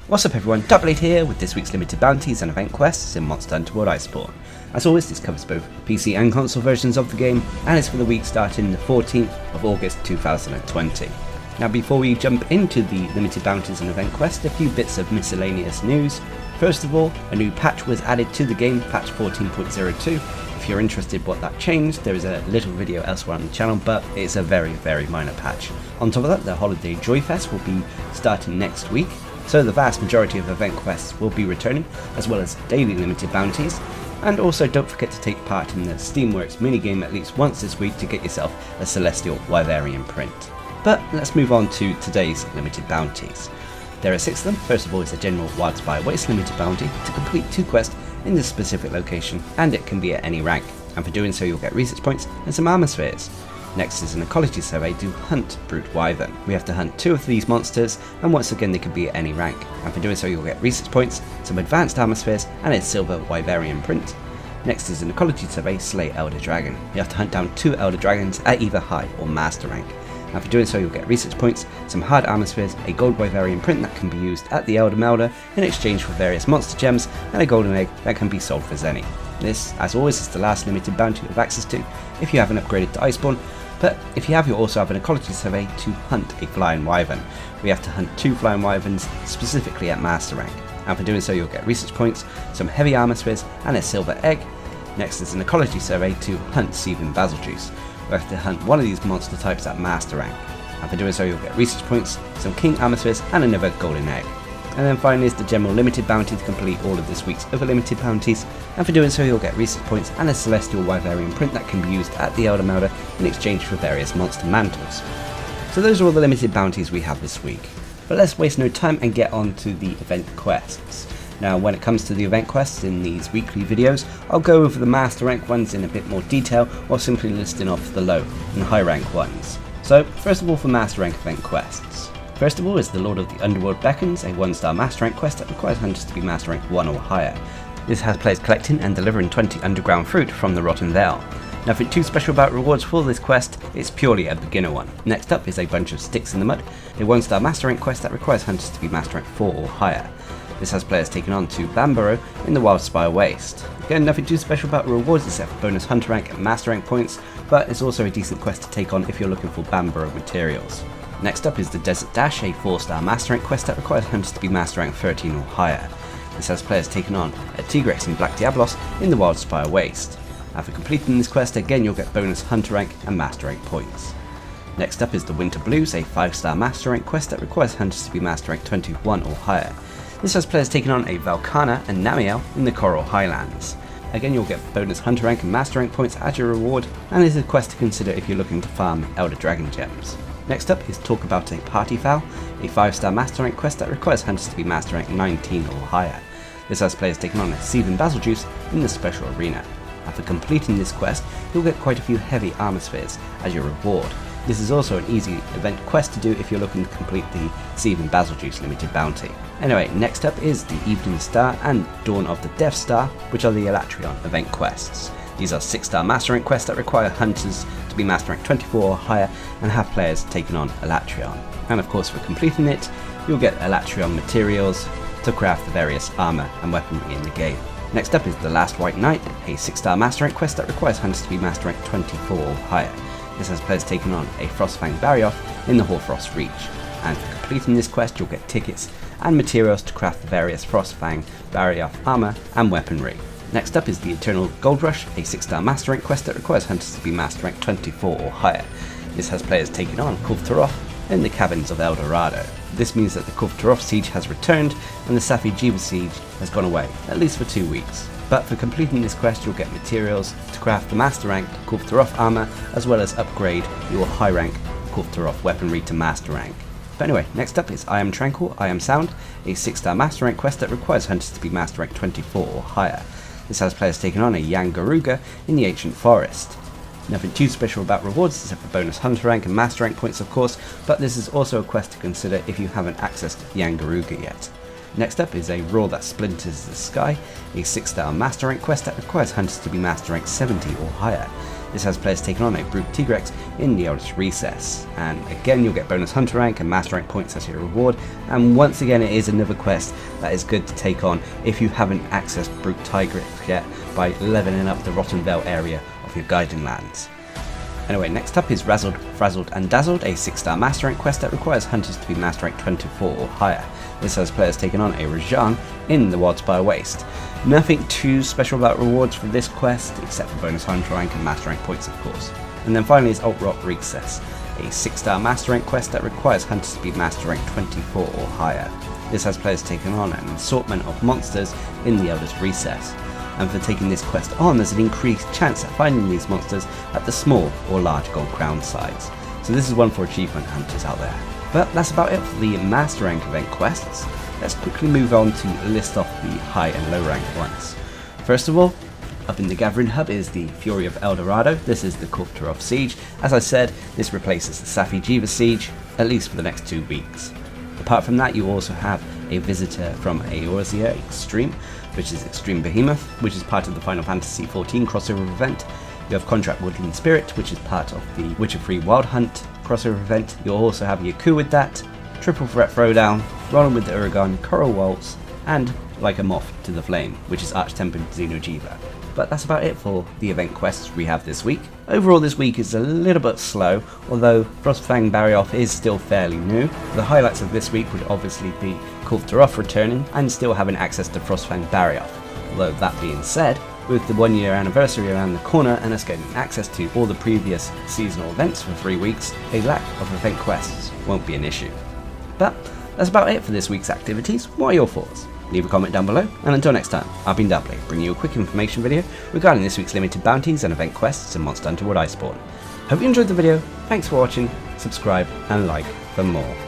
What's up everyone, Darcblade here with this week's limited bounties and event quests in Monster Hunter World Iceborne. As always, this covers both PC and console versions of the game, and is for the week starting the 14th of August 2020. Now before we jump into the limited bounties and event quest, a few bits of miscellaneous news. First of all, a new patch was added to the game, patch 14.02. If you're interested what that changed, there is a little video elsewhere on the channel, but it's a very minor patch. On top of that, the Holiday Joy Fest will be starting next week, so the vast majority of event quests will be returning, as well as daily limited bounties. And also don't forget to take part in the Steamworks minigame at least once this week to get yourself a Celestial Wyverian print. But let's move on to today's limited bounties. There are 6 of them. First of all is a general Wildspire Waste limited bounty to complete 2 quests in this specific location, and it can be at any rank, and for doing so you'll get research points and some armor spheres. Next is an ecology survey to hunt Brute Wyvern. We have to hunt 2 of these monsters, and once again they can be at any rank, and for doing so you'll get research points, some advanced armor spheres, and a silver Wyverian print. Next is an ecology survey, slay Elder Dragon. You have to hunt down 2 Elder Dragons at either high or master rank, and for doing so you'll get research points, some hard armor spheres, a gold Wyverian print that can be used at the Elder Melder in exchange for various monster gems, and a golden egg that can be sold for Zenny. This, as always, is the last limited bounty you have access to if you haven't upgraded to Iceborne, but if you have, you also have an ecology survey to hunt a flying wyvern. We have to hunt 2 flying wyverns specifically at master rank, and for doing so you'll get research points, some heavy armor spheres, and a silver egg. Next is an ecology survey to hunt Seething Basiljuice. We have to hunt one of these monster types at master rank, and for doing so you'll get research points, some king armor spheres, and another golden egg. And then finally is the general limited bounty to complete all of this week's other limited bounties, and for doing so you'll get research points and a Celestial Wyverian print that can be used at the Elder Melder in exchange for various monster mantles. So those are all the limited bounties we have this week. But let's waste no time and get on to the event quests. Now when it comes to the event quests in these weekly videos, I'll go over the master rank ones in a bit more detail, while simply listing off the low and high rank ones. So first of all, for master rank event quests. First of all is the Lord of the Underworld Beckons, a 1-star master rank quest that requires hunters to be master rank 1 or higher. This has players collecting and delivering 20 underground fruit from the Rotten Vale. Nothing too special about rewards for this quest, it's purely a beginner one. Next up is a bunch of Sticks in the Mud, a 1-star master rank quest that requires hunters to be master rank 4 or higher. This has players taken on to Bamborough in the Wildspire Waste. Again, nothing too special about rewards except for bonus hunter rank and master rank points, but it's also a decent quest to take on if you're looking for Bamborough materials. Next up is the Desert Dash, a 4-star master rank quest that requires hunters to be master rank 13 or higher. This has players taken on a Tigrex and Black Diablos in the Wildspire Waste. After completing this quest, again you'll get bonus hunter rank and master rank points. Next up is the Winter Blues, a 5-star master rank quest that requires hunters to be master rank 21 or higher. This has players taking on a Valkana and Namiel in the Coral Highlands. Again you'll get bonus hunter rank and master rank points as your reward, and is a quest to consider if you're looking to farm Elder Dragon gems. Next up is Talk About a Party Fowl, a 5-star master rank quest that requires hunters to be master rank 19 or higher. This has players taking on a Seething Basiljuice in the special arena. After completing this quest, you'll get quite a few heavy armor spheres as your reward. This is also an easy event quest to do if you're looking to complete the Seething Basiljuice limited bounty. Anyway, next up is the Evening Star and Dawn of the Death Star, which are the Elatrion event quests. These are 6-star master rank quests that require hunters to be master rank 24 or higher and have players taking on Elatrion. And of course for completing it, you'll get Elatrion materials to craft the various armor and weaponry in the game. Next up is the Last White Knight, a 6-star master rank quest that requires hunters to be master rank 24 or higher. This has players taking on a Frostfang Barioth in the Hoarfrost Reach. And for completing this quest, you'll get tickets and materials to craft the various Frostfang Barioth armor and weaponry. Next up is the Eternal Gold Rush, a 6-star master rank quest that requires hunters to be master rank 24 or higher. This has players taking on Kulve in the Caverns of El Dorado. This means that the Kulve siege has returned and the safi'jiiva siege has gone away, at least for 2 weeks. But for completing this quest you'll get materials to craft the master rank Kulve armor, as well as upgrade your high rank Kulve weaponry to master rank. But anyway, next up is I Am Tranquil, I Am Sound, a 6-star master rank quest that requires hunters to be master rank 24 or higher. This has players taking on a Yangaruga in the Ancient Forest. Nothing too special about rewards except for bonus hunter rank and master rank points of course, but this is also a quest to consider if you haven't accessed Yangaruga yet. Next up is a Roar That Splinters the Sky, a 6-star master rank quest that requires hunters to be master rank 70 or higher. This has players taking on a Brute Tigrex in the Eldest Recess, and again you'll get bonus hunter rank and master rank points as your reward, and once again it is another quest that is good to take on if you haven't accessed Brute Tigrex yet by leveling up the Rotten Vale area of your Guiding Lands. Anyway, next up is Razzled, Frazzled and Dazzled, a 6-star master rank quest that requires hunters to be master rank 24 or higher. This has players taking on a Rajang in the Wildspire Waste. Nothing too special about rewards for this quest, except for bonus hunter rank and master rank points of course. And then finally is Alt Rock Recess, a 6-star master rank quest that requires hunters to be master rank 24 or higher. This has players taking on an assortment of monsters in the Eldest Recess. And for taking this quest on, there's an increased chance at finding these monsters at the small or large gold crown size. So this is one for achievement hunters out there. But that's about it for the master rank event quests. Let's quickly move on to list off the high and low rank ones. First of all, up in the Gathering Hub is the Fury of El Dorado. This is the Kulve Siege. As I said, this replaces the safi'jiiva Siege, at least for the next 2 weeks. Apart from that, you also have a visitor from Eorzea Extreme, which is Extreme Behemoth, which is part of the Final Fantasy XIV crossover event. You have Contract Woodland Spirit, which is part of the Witcher 3 Wild Hunt crossover event. You'll also have Yaku with that, Triple Threat Throwdown, Roland with the Uragan, Coral Waltz, and Like a Moth to the Flame, which is Arch-Tempered safi'jiiva. But that's about it for the event quests we have this week. Overall this week is a little bit slow, although Frostfang Barrioth is still fairly new. The highlights of this week would obviously be Kulve returning and still having access to Frostfang Barrioth. Although that being said, with the 1-year anniversary around the corner and us getting access to all the previous seasonal events for 3 weeks, a lack of event quests won't be an issue. But that's about it for this week's activities. What are your thoughts? Leave a comment down below, and until next time, I've been Darcblade, bringing you a quick information video regarding this week's limited bounties and event quests in Monster Hunter World Iceborne. Hope you enjoyed the video, thanks for watching, subscribe and like for more.